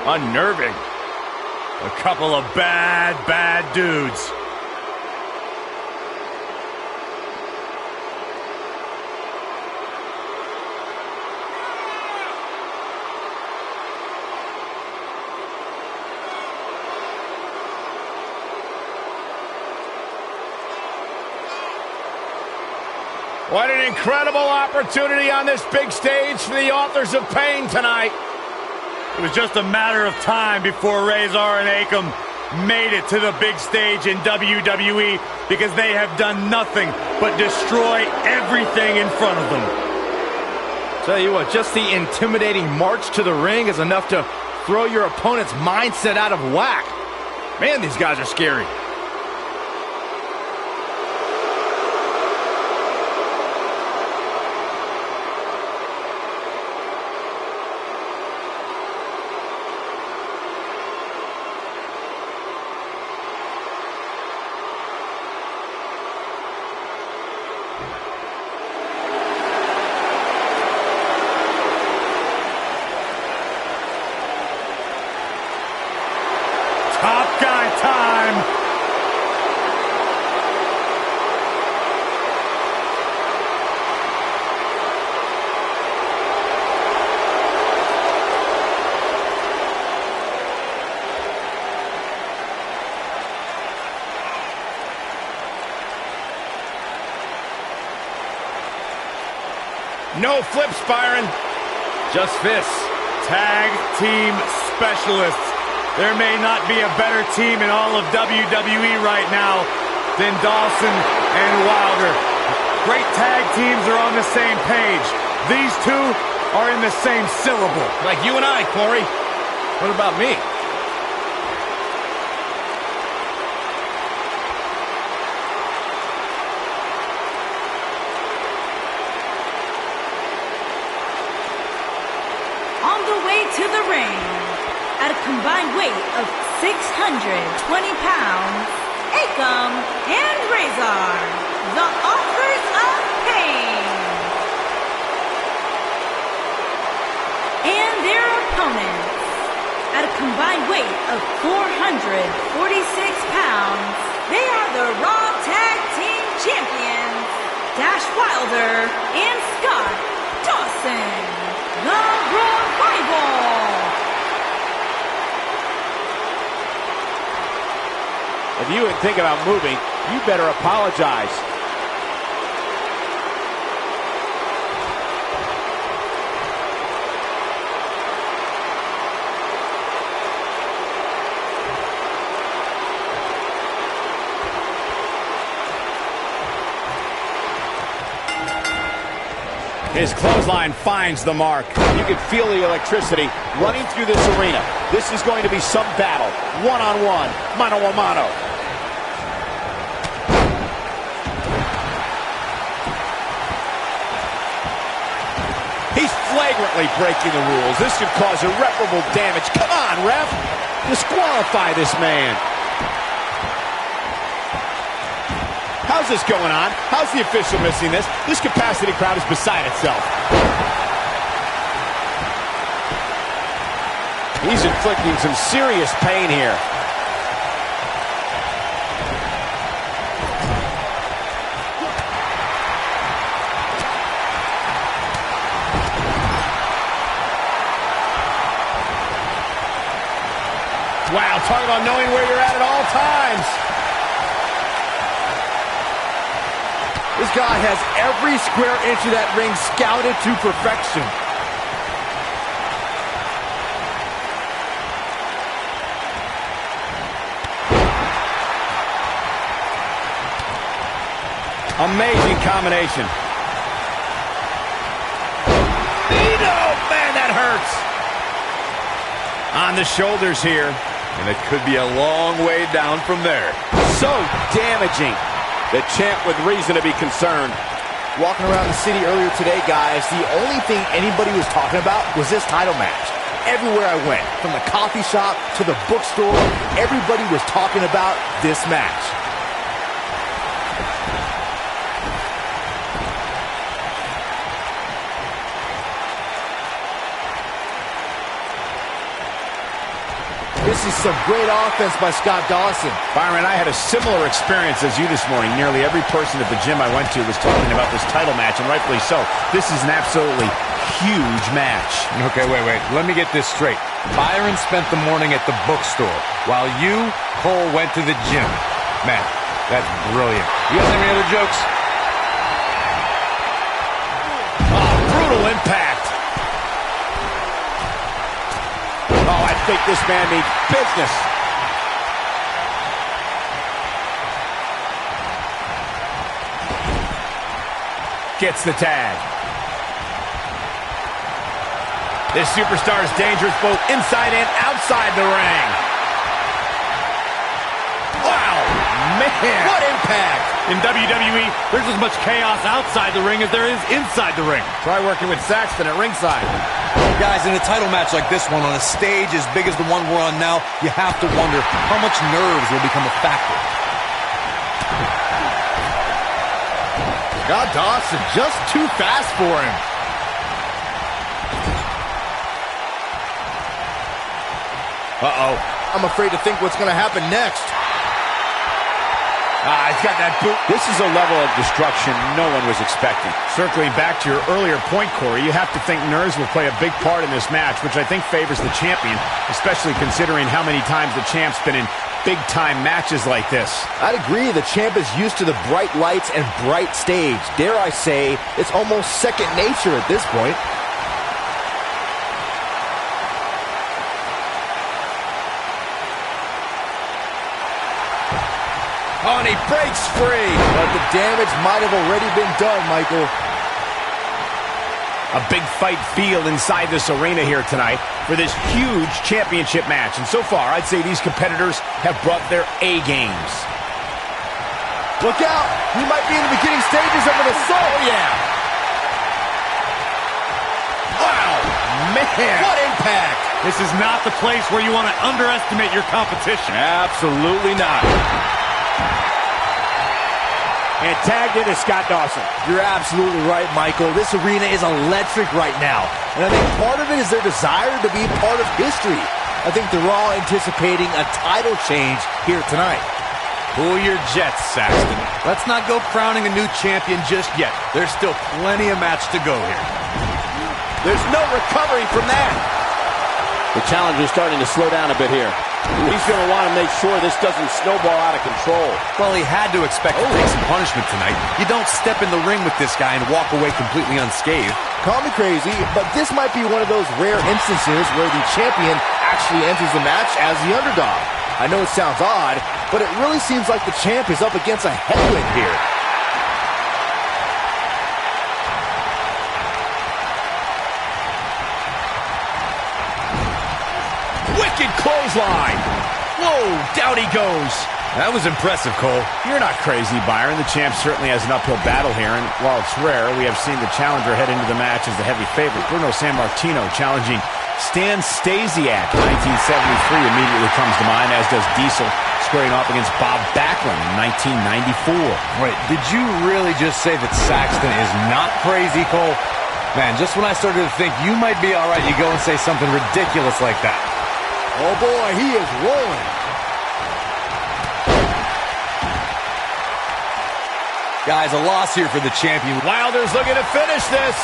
Unnerving. A couple of bad dudes. What an incredible opportunity on this big stage for the authors of pain tonight. It was just a matter of time before Razor and Akam made it to the big stage in WWE because they have done nothing but destroy everything in front of them. Tell you what, just the intimidating march to the ring is enough to throw your opponent's mindset out of whack. Man, these guys are scary. No flips, Byron. Just fists. Tag team specialists. There may not be a better team in all of WWE right now than Dawson and Wilder. Great tag teams are on the same page. These two are in the same syllable. Like you and I, Corey. What about me? On the way to the ring, at a combined weight of 620 pounds, Akam and Razor, the Authors of Pain. And their opponents, at a combined weight of 446 pounds, they are the Raw Tag Team Champions, Dash Wilder and Scott Dawson, the Revival. If you would think about moving, you better apologize. His clothesline finds the mark. You can feel the electricity running through this arena. This is going to be some battle. One-on-one, mano-a-mano. He's flagrantly breaking the rules. This could cause irreparable damage. Come on, ref. Disqualify this man. How's this going on? How's the official missing this? This capacity crowd is beside itself. He's inflicting some serious pain here. Wow, talk about knowing where you're at all times. This guy has every square inch of that ring scouted to perfection. Amazing combination. Man, that hurts. On the shoulders here. And it could be a long way down from there. So damaging. The champ with reason to be concerned. Walking around the city earlier today, guys, the only thing anybody was talking about was this title match. Everywhere I went, from the coffee shop to the bookstore, everybody was talking about this match. This is some great offense by Scott Dawson. Byron, I had a similar experience as you this morning. Nearly every person at the gym I went to was talking about this title match, and rightfully so. This is an absolutely huge match. Okay, wait. Let me get this straight. Byron spent the morning at the bookstore, while you, Cole, went to the gym. Man, that's brilliant. You guys have any other jokes? Oh, brutal impact. Oh, I think this man means business. Gets the tag. This superstar is dangerous both inside and outside the ring. Wow, man. What impact. In WWE, there's as much chaos outside the ring as there is inside the ring. Try working with Saxton at ringside. Guys, in a title match like this one, on a stage as big as the one we're on now, you have to wonder how much nerves will become a factor. Scott Dawson just too fast for him. Uh-oh. I'm afraid to think what's going to happen next. He's got that boot. This is a level of destruction no one was expecting. Circling back to your earlier point, Corey, you have to think nerves will play a big part in this match, which I think favors the champion, especially considering how many times the champ's been in big-time matches like this. I'd agree. The champ is used to the bright lights and bright stage. Dare I say, it's almost second nature at this point. Oh, and he breaks free. But the damage might have already been done, Michael. A big fight feel inside this arena here tonight for this huge championship match. And so far, I'd say these competitors have brought their A-games. Look out! He might be in the beginning stages of an assault. Oh, yeah. Wow, man. What impact. This is not the place where you want to underestimate your competition. Absolutely not. And tagged in is Scott Dawson. You're absolutely right, Michael. This arena is electric right now. And I think part of it is their desire to be part of history. I think they're all anticipating a title change here tonight. Pull your jets, Saxton. Let's not go crowning a new champion just yet. There's still plenty of match to go here. There's no recovery from that. The challenger's starting to slow down a bit here. He's going to want to make sure this doesn't snowball out of control. Well, he had to expect to take some punishment tonight. You don't step in the ring with this guy and walk away completely unscathed. Call me crazy, but this might be one of those rare instances where the champion actually enters the match as the underdog. I know it sounds odd, but it really seems like the champ is up against a headwind here. Wicked clothesline. Whoa, down he goes. That was impressive, Cole. You're not crazy, Byron. The champ certainly has an uphill battle here, and while it's rare, we have seen the challenger head into the match as the heavy favorite. Bruno Sammartino challenging Stan Stasiak in 1973 immediately comes to mind, as does Diesel squaring off against Bob Backlund in 1994. Wait, did you really just say that Saxton is not crazy, Cole? Man, just when I started to think you might be all right, you go and say something ridiculous like that. Oh boy, he is rolling. Guys, a loss here for the champion. Wilder's looking to finish this.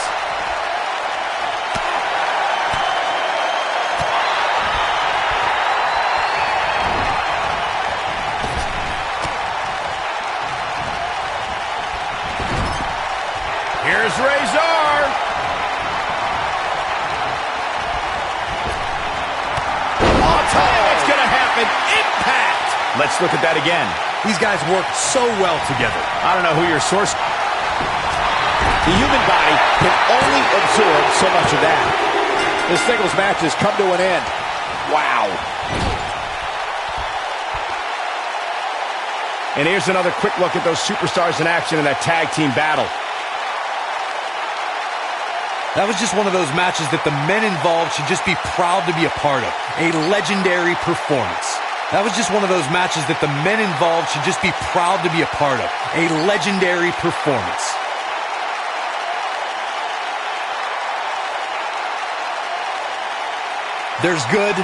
Here's Razor. What's going to happen? Impact. Let's look at that again. These guys work so well together. I don't know who your source. The human body can only absorb so much of that. This singles match has come to an end. Wow. And here's another quick look at those superstars in action in that tag team battle. That was just one of those matches that the men involved should just be proud to be a part of. A legendary performance. That was just one of those matches that the men involved should just be proud to be a part of. A legendary performance. There's good,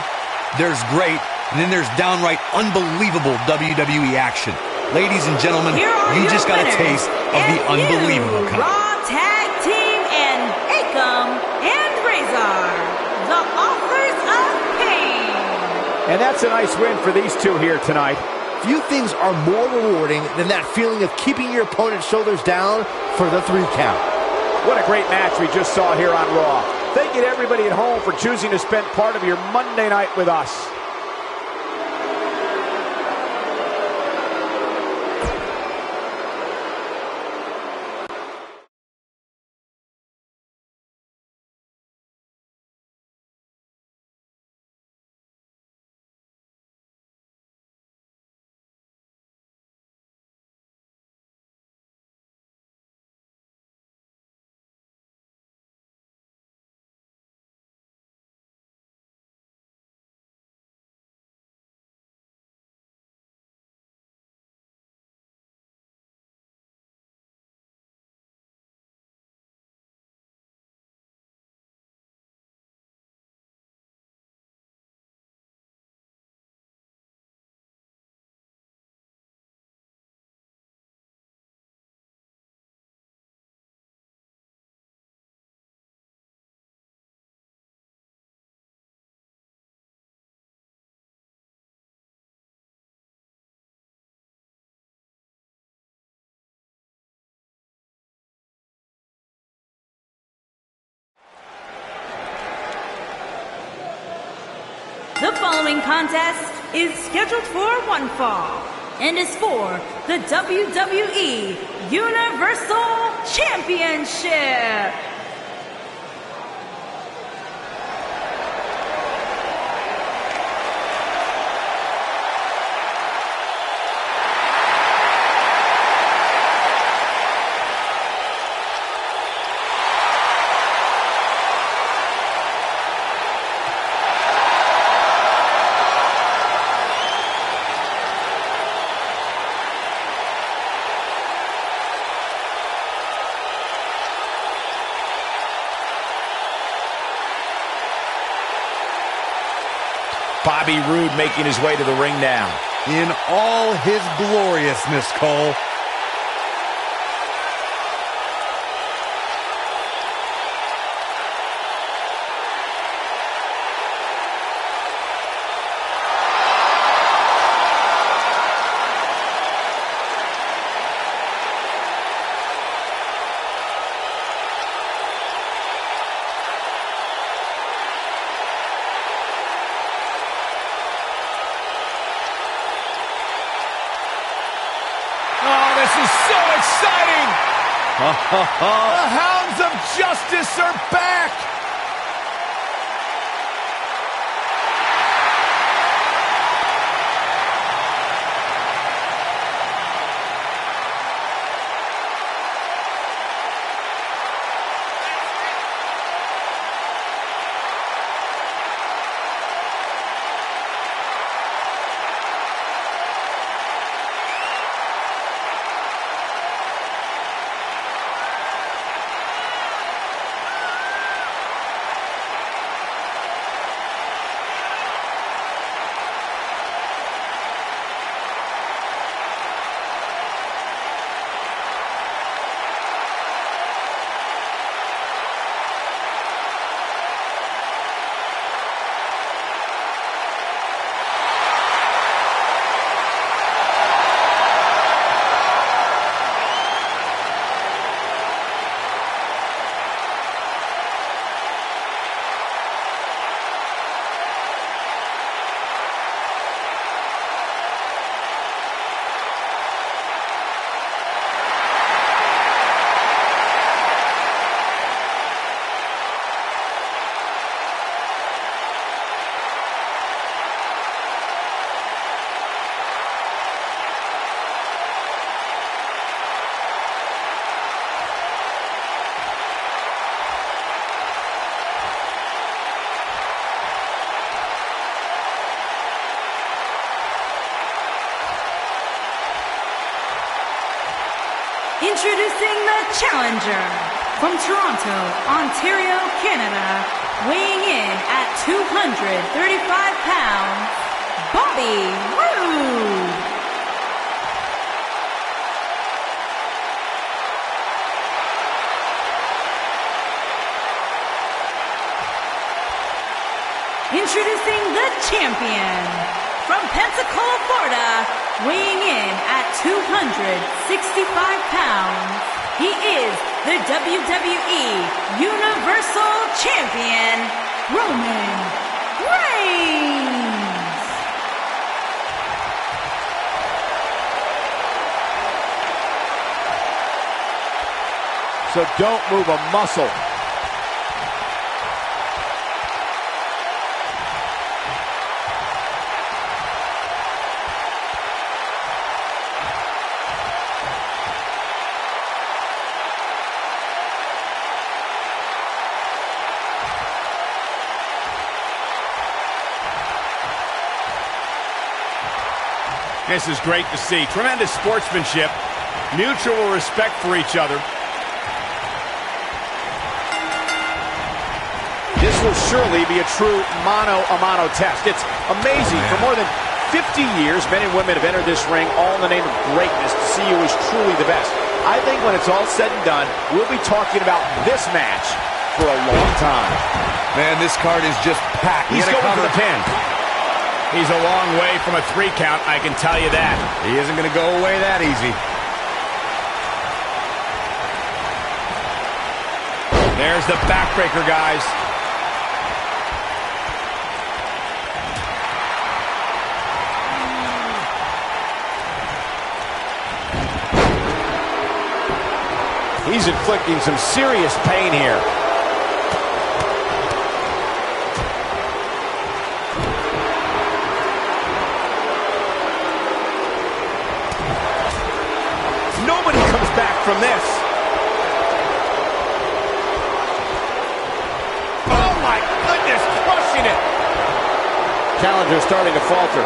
there's great, and then there's downright unbelievable WWE action. Ladies and gentlemen, you just got a taste of the unbelievable kind. Raw Tag Team and Akam and Razor, the authors of pain. And that's a nice win for these two here tonight. Few things are more rewarding than that feeling of keeping your opponent's shoulders down for the 3 count. What a great match we just saw here on Raw. Thank you to everybody at home for choosing to spend part of your Monday night with us. The following contest is scheduled for one fall and is for the WWE Universal Championship. Bobby Roode making his way to the ring now. In all his gloriousness, Cole. This is so exciting! The Hounds of Justice are back! Introducing the challenger from Toronto, Ontario, Canada, weighing in at 235 pounds, Bobby Roode. Introducing the champion from Pensacola, Florida, weighing in at 265 pounds, he is the WWE Universal Champion, Roman Reigns. So don't move a muscle. This is great to see. Tremendous sportsmanship, mutual respect for each other. This will surely be a true mano-a-mano test. It's amazing. For more than 50 years, men and women have entered this ring all in the name of greatness to see who is truly the best. I think when it's all said and done, we'll be talking about this match for a long time. Man, this card is just packed. He's going for the pin. He's a long way from a 3 count, I can tell you that. He isn't going to go away that easy. There's the backbreaker, guys. He's inflicting some serious pain here. Nobody comes back from this. Oh my goodness, crushing it. Challenger starting to falter.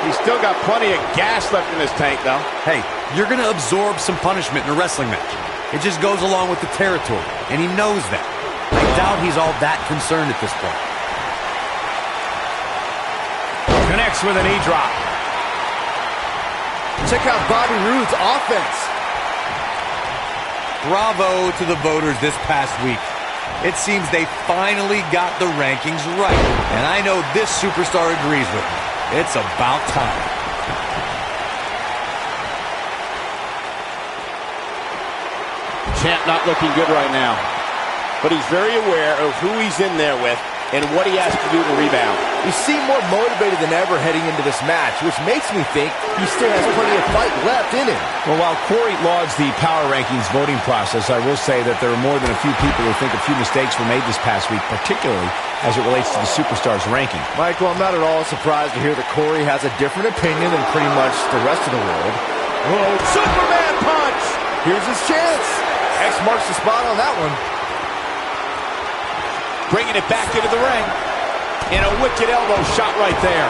He's still got plenty of gas left in his tank, though. Hey, you're going to absorb some punishment in a wrestling match. It just goes along with the territory, and he knows that. I doubt he's all that concerned at this point. Connects with a knee drop. Check out Bobby Roode's offense. Bravo to the voters this past week. It seems they finally got the rankings right, and I know this superstar agrees with me. It's about time. Champ not looking good right now, but he's very aware of who he's in there with and what he has to do to rebound. He seemed more motivated than ever heading into this match, which makes me think he still has plenty of fight left in him. Well, while Corey lauds the power rankings voting process, I will say that there are more than a few people who think a few mistakes were made this past week, particularly as it relates to the Superstars ranking. Michael, I'm not at all surprised to hear that Corey has a different opinion than pretty much the rest of the world. Whoa, Superman punch! Here's his chance. X marks the spot on that one. Bringing it back into the ring. And a wicked elbow shot right there.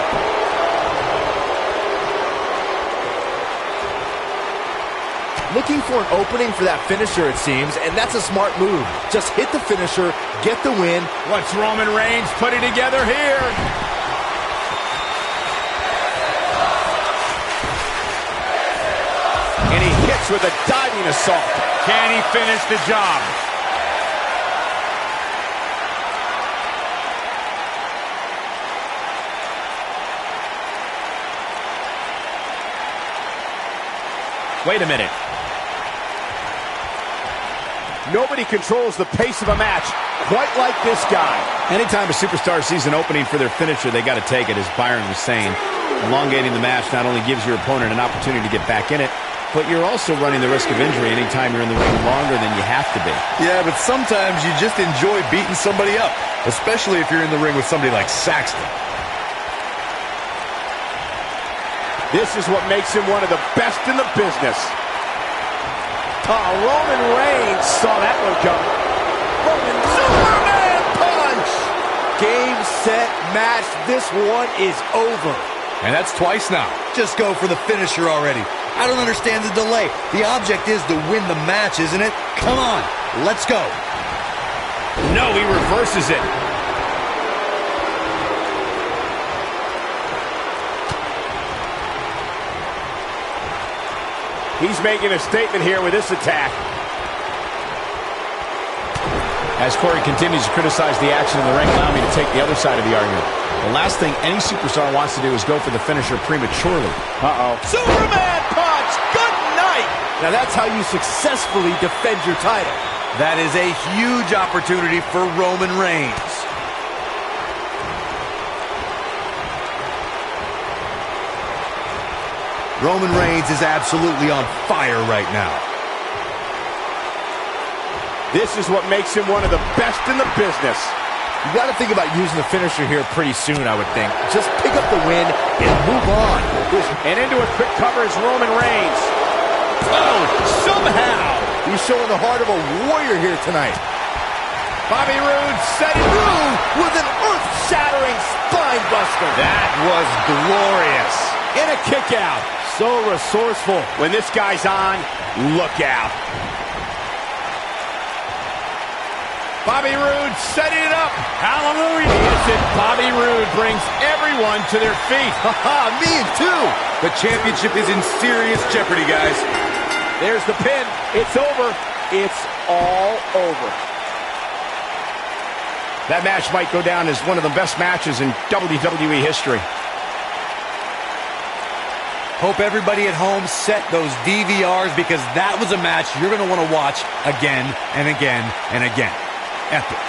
Looking for an opening for that finisher, it seems, and that's a smart move. Just hit the finisher, get the win. What's Roman Reigns putting together here? And he hits with a diving assault. Can he finish the job? Wait a minute. Nobody controls the pace of a match quite like this guy. Anytime a superstar sees an opening for their finisher, they got to take it, as Byron was saying. Elongating the match not only gives your opponent an opportunity to get back in it, but you're also running the risk of injury anytime you're in the ring longer than you have to be. Yeah, but sometimes you just enjoy beating somebody up, especially if you're in the ring with somebody like Saxton. This is what makes him one of the best in the business. Roman Reigns saw that one coming. Roman Superman punch! Game, set, match. This one is over. And that's twice now. Just go for the finisher already. I don't understand the delay. The object is to win the match, isn't it? Come on, let's go. No, he reverses it. He's making a statement here with this attack. As Corey continues to criticize the action in the ring, allow me to take the other side of the argument. The last thing any superstar wants to do is go for the finisher prematurely. Superman punch! Good night! Now that's how you successfully defend your title. That is a huge opportunity for Roman Reigns. Roman Reigns is absolutely on fire right now. This is what makes him one of the best in the business. You got to think about using the finisher here pretty soon, I would think. Just pick up the win and move on. And into a quick cover is Roman Reigns. Oh, somehow! He's showing the heart of a warrior here tonight. Bobby Roode setting Roode with an earth-shattering spine buster. That was glorious. And a kick out. So resourceful. When this guy's on, look out. Bobby Roode setting it up. Hallelujah. Yes, and Bobby Roode brings everyone to their feet. Haha, me too. The championship is in serious jeopardy, guys. There's the pin. It's over. It's all over. That match might go down as one of the best matches in WWE history. Hope everybody at home set those DVRs, because that was a match you're going to want to watch again and again and again. Epic.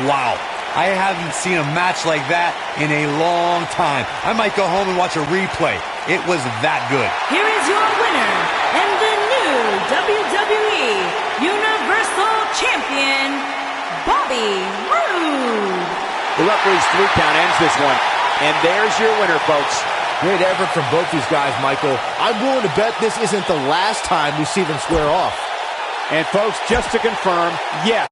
Wow. I haven't seen a match like that in a long time. I might go home and watch a replay. It was that good. Here is your winner and the new WWE Bobby Roode. The referee's 3 count ends this one. And there's your winner, folks. Great effort from both these guys, Michael. I'm willing to bet this isn't the last time we see them square off. And folks, just to confirm, yeah.